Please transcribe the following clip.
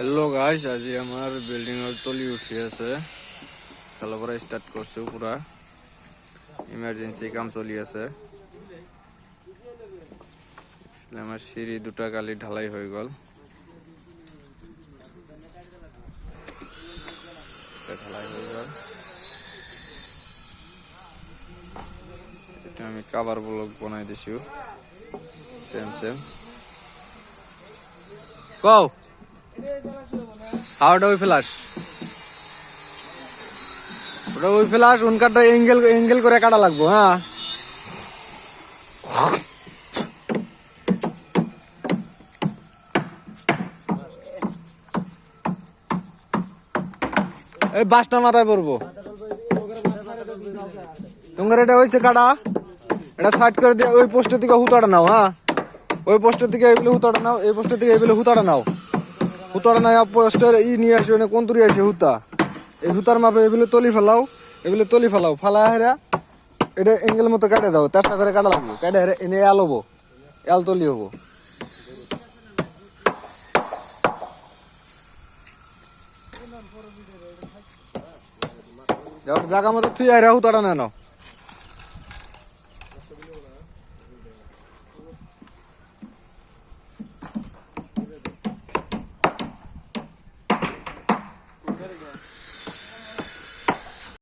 Hello guys, আজি আমার building এর তলি উঠি আছে। খেলাপড়া স্টার্ট করছে, পুরা ইমার্জেন্সি কাম চলি আছে। আমার সিঁড়ি দুটা কালি ঢালাই হয়ে গেল, ঢালাই হয়ে গেল। এটা আমি কাভার ব্লক বানাই দিছি। সেম সেম কও হাউ ডু উই ফ্লাশ, ওটা ওই ফ্লাশ উনকাটা এঙ্গেল এঙ্গেল করে কাটা লাগবো। হ্যাঁ, এই বাসটা মাথায় পড়বো। তোমার এটা হয়েছে কাটা, এটা সাইড করে দিয়ে ওই পোস্টের দিকে হুতাটা নাও। হ্যাঁ, ওই পোস্টের দিকে এইগুলো হুতাটা নাও, এই পোস্টের দিকে এইগুলো হুতাটা নাও। হুতাটা নাই পোস্টের নিয়ে আসে, কোন তুরি আসে হুতা, এই হুতার মাপে এগুলো তলি ফেলাও, এগুলো তলি ফেলাও, ফালা হেরা এটা এঙ্গেল মতো কাটে দাও। চেষ্টা করে কাটা লাগবে, কাটে হেরে এনে এল হবো, এল তলি হবো। জায়গা মতো তুই হুতাটা না নাও।